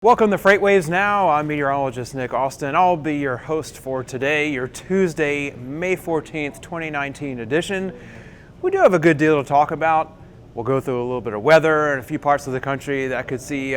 Welcome to FreightWaves Now. I'm meteorologist Nick Austin. I'll be your host for today, your Tuesday, May 14th, 2019 edition. We do have a good deal to talk about. We'll go through a little bit of weather in a few parts of the country that could see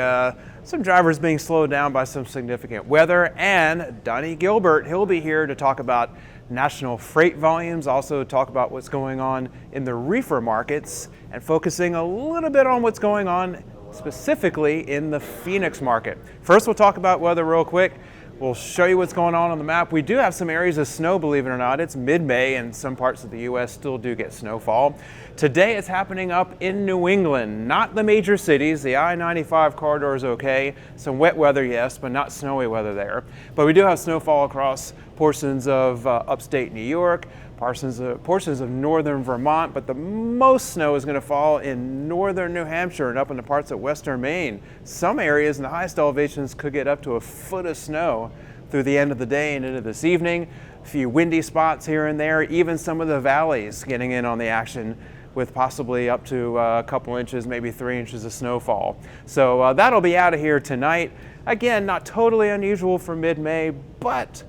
some drivers being slowed down by some significant weather. And Donny Gilbert, he'll be here to talk about national freight volumes, also talk about what's going on in the reefer markets, and focusing a little bit on what's going on specifically in the Phoenix market. First, we'll talk about weather real quick. We'll show you what's going on the map. We do have some areas of snow, believe it or not. It's mid-May and some parts of the U.S. still do get snowfall. Today it's happening up in New England, not the major cities. The I-95 corridor is okay. Some wet weather, yes, but not snowy weather there. But we do have snowfall across portions of upstate New York, portions of northern Vermont, but the most snow is going to fall in northern New Hampshire and up into parts of western Maine. Some areas in the highest elevations could get up to a foot of snow through the end of the day and into this evening. A few windy spots here and there, even some of the valleys getting in on the action with possibly up to a couple inches, maybe 3 inches of snowfall. So that'll be out of here tonight. Again, not totally unusual for mid-May, but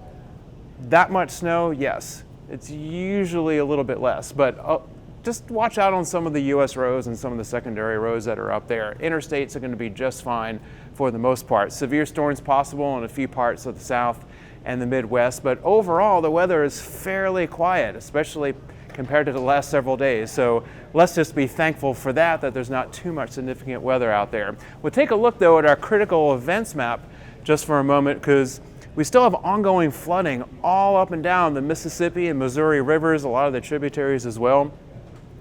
that much snow, yes. It's usually a little bit less, but just watch out on some of the U.S. roads and some of the secondary roads that are up there. Interstates are going to be just fine for the most part. Severe storms possible in a few parts of the South and the Midwest, but overall the weather is fairly quiet, especially compared to the last several days. So let's just be thankful for that there's not too much significant weather out there. We'll take a look though at our critical events map just for a moment, because we still have ongoing flooding all up and down the Mississippi and Missouri rivers, a lot of the tributaries as well.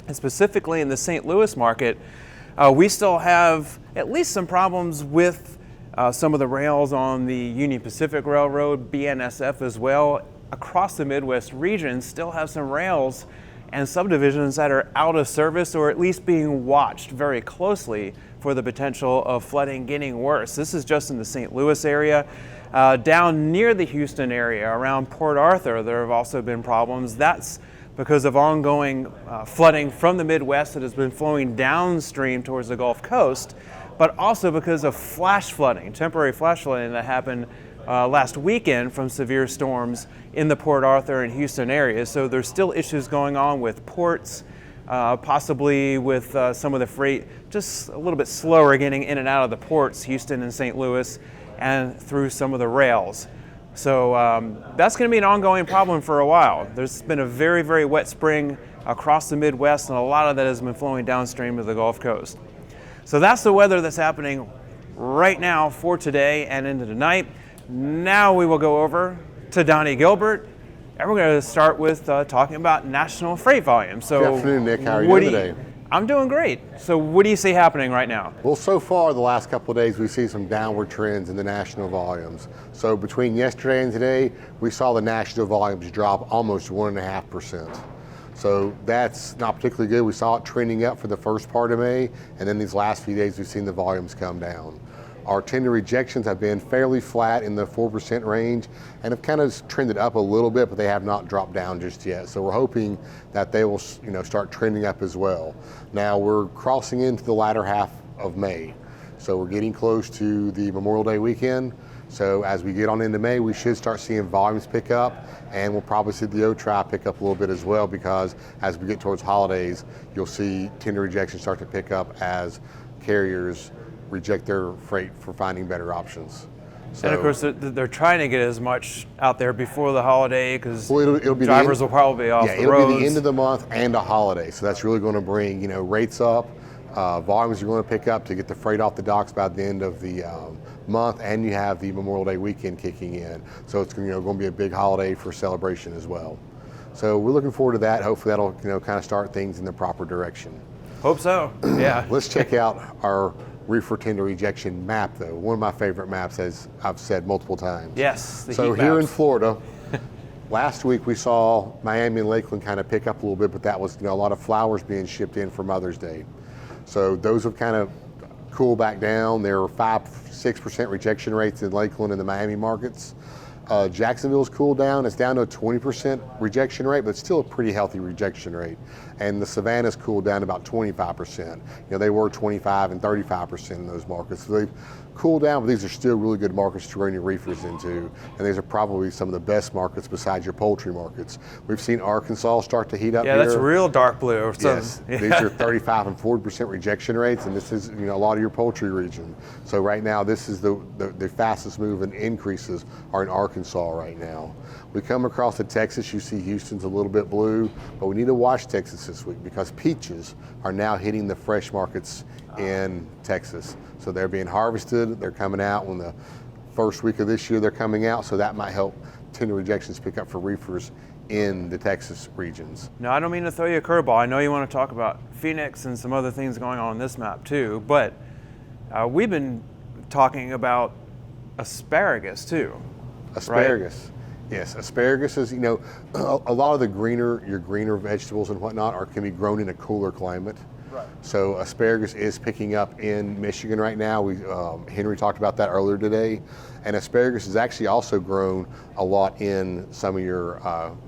And specifically in the St. Louis market, we still have at least some problems with some of the rails on the Union Pacific Railroad, BNSF as well. Across the Midwest region still have some rails and subdivisions that are out of service or at least being watched very closely for the potential of flooding getting worse. This is just in the St. Louis area. Down near the Houston area, around Port Arthur, there have also been problems. That's because of ongoing flooding from the Midwest that has been flowing downstream towards the Gulf Coast, but also because of flash flooding, temporary flash flooding that happened last weekend from severe storms in the Port Arthur and Houston areas. So there's still issues going on with ports, possibly with some of the freight just a little bit slower getting in and out of the ports, Houston and St. Louis, and through some of the rails. So that's going to be an ongoing problem for a while. There's been a very, very wet spring across the Midwest, and a lot of that has been flowing downstream to the Gulf Coast. So that's the weather that's happening right now for today and into tonight. Now we will go over to Donny Gilbert, and we're going to start with talking about national freight volume. So, good afternoon, Nick. How are you doing today? I'm doing great. So what do you see happening right now? Well, so far the last couple of days we've seen some downward trends in the national volumes. So between yesterday and today, we saw the national volumes drop almost 1.5%. So that's not particularly good. We saw it trending up for the first part of May, and then these last few days we've seen the volumes come down. Our tender rejections have been fairly flat in the 4% range and have kind of trended up a little bit, but they have not dropped down just yet. So we're hoping that they will, start trending up as well. Now we're crossing into the latter half of May. So we're getting close to the Memorial Day weekend. So as we get on into May, we should start seeing volumes pick up, and we'll probably see the O-Tri pick up a little bit as well, because as we get towards holidays, you'll see tender rejections start to pick up as carriers reject their freight for finding better options. So, and of course, they're trying to get as much out there before the holiday, because it'll be drivers will probably be off the roads. Yeah, it'll be the end of the month and a holiday, so that's really going to bring rates up. Volumes you're going to pick up to get the freight off the docks by the end of the month, and you have the Memorial Day weekend kicking in. So it's going to be a big holiday for celebration as well. So we're looking forward to that. Hopefully that'll kind of start things in the proper direction. Hope so. Yeah. Let's check out our reefer tender rejection map, though. One of my favorite maps, as I've said multiple times. Yes. So here in Florida, last week we saw Miami and Lakeland kind of pick up a little bit, but that was a lot of flowers being shipped in for Mother's Day. So those have kind of cooled back down. There are 5-6% rejection rates in Lakeland and the Miami markets. Jacksonville's cooled down. It's down to a 20% rejection rate, but it's still a pretty healthy rejection rate. And the Savannah's cooled down to about 25%. They were 25 and 35% in those markets. So they've cool down, but these are still really good markets to run your reefers into, and these are probably some of the best markets besides your poultry markets. We've seen Arkansas start to heat up Yeah, here. that's real dark blue. Yes, Yeah. these are 35 and 40% rejection rates, and this is a lot of your poultry region. So right now, this is the fastest moving increases are in Arkansas right now. We come across to Texas, you see Houston's a little bit blue, but we need to watch Texas this week because peaches are now hitting the fresh markets in Texas. So they're being harvested, they're coming out when the first week of this year they're coming out, so that might help tender rejections pick up for reefers in the Texas regions. Now, I don't mean to throw you a curveball. I know you want to talk about Phoenix and some other things going on this map too, but we've been talking about asparagus too. Asparagus. Right? Yes, asparagus is, a lot of the greener vegetables and whatnot can be grown in a cooler climate. Right. So asparagus is picking up in Michigan right now. Henry talked about that earlier today. And asparagus is actually also grown a lot in some of your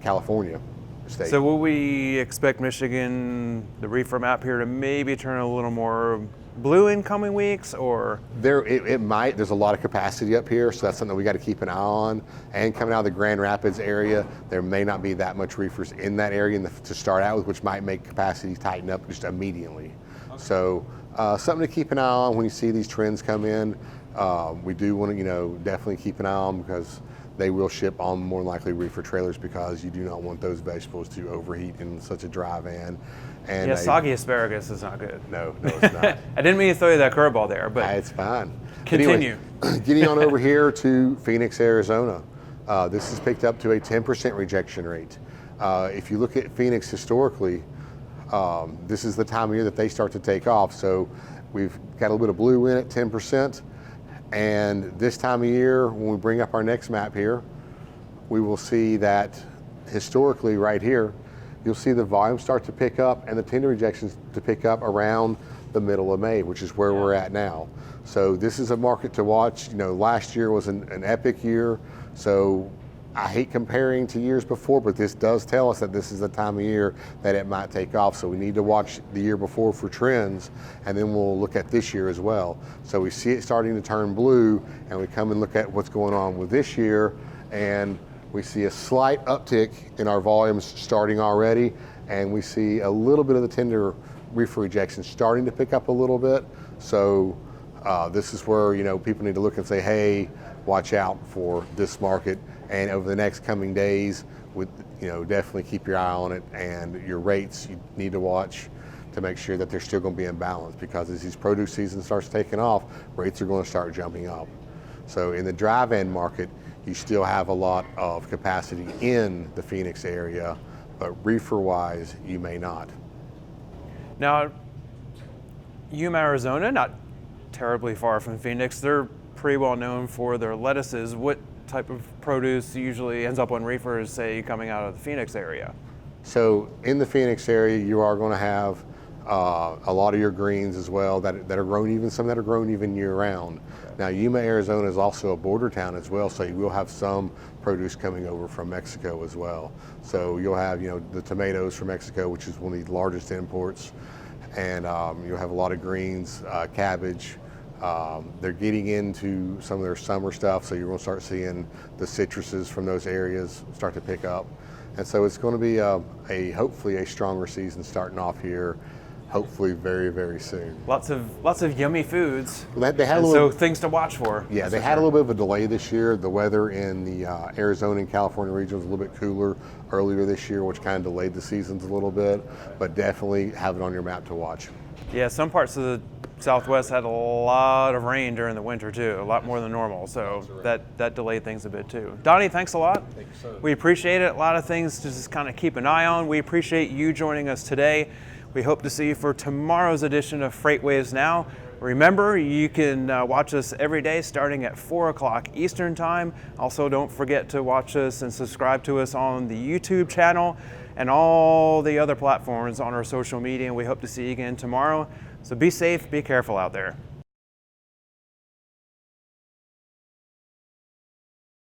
California states. So will we expect Michigan, the reefer map here, to maybe turn a little more blue in coming weeks, or? It might. There's a lot of capacity up here, so that's something we got to keep an eye on. And coming out of the Grand Rapids area, there may not be that much reefers in that area to start out with, which might make capacity tighten up just immediately. Okay. So something to keep an eye on when you see these trends come in. We do want to, definitely keep an eye on because they will ship on more likely reefer trailers because you do not want those vegetables to overheat in such a dry van. And yeah, soggy asparagus is not good. No, it's not. I didn't mean to throw you that curveball there, but it's fine. Continue. Anyway, getting on over here to Phoenix, Arizona. This has picked up to a 10% rejection rate. If you look at Phoenix historically, this is the time of year that they start to take off. So we've got a little bit of blue in at 10%. And this time of year, when we bring up our next map here, we will see that historically right here, you'll see the volume start to pick up and the tender rejections to pick up around the middle of May, which is where we're at now. So this is a market to watch. Last year was an epic year. So I hate comparing to years before, but this does tell us that this is the time of year that it might take off. So we need to watch the year before for trends, and then we'll look at this year as well. So we see it starting to turn blue, and we come and look at what's going on with this year, and we see a slight uptick in our volumes starting already, and we see a little bit of the tender reefer rejection starting to pick up a little bit. So this is where people need to look and say, hey, watch out for this market. And over the next coming days, definitely keep your eye on it, and your rates you need to watch to make sure that they're still going to be in balance, because as these produce season starts taking off, rates are going to start jumping up. So in the dry van market, you still have a lot of capacity in the Phoenix area, but reefer-wise, you may not. Now, Yuma, Arizona, not terribly far from Phoenix. They're pretty well known for their lettuces. What type of produce usually ends up on reefers, say, coming out of the Phoenix area? So in the Phoenix area, you are going to have a lot of your greens as well that are grown, some that are grown even year round. Okay. Now, Yuma, Arizona is also a border town as well, so you will have some produce coming over from Mexico as well. So you'll have, the tomatoes from Mexico, which is one of the largest imports, and you'll have a lot of greens, cabbage. They're getting into some of their summer stuff, so you're going to start seeing the citruses from those areas start to pick up. And so it's going to be hopefully a stronger season starting off here, hopefully very, very soon. Lots of yummy foods. Well, they had so things to watch for. Yeah, they had a little bit of a delay this year. The weather in the Arizona and California region was a little bit cooler earlier this year, which kind of delayed the seasons a little bit, but definitely have it on your map to watch. Yeah, some parts of the Southwest had a lot of rain during the winter too, a lot more than normal, so that delayed things a bit too. Donnie, thanks a lot. Thank you, sir. We appreciate it. A lot of things to just kind of keep an eye on. We appreciate you joining us today. We hope to see you for tomorrow's edition of FreightWaves Now. Remember, you can watch us every day starting at 4 o'clock Eastern Time. Also, don't forget to watch us and subscribe to us on the YouTube channel and all the other platforms on our social media. And we hope to see you again tomorrow. So be safe, be careful out there.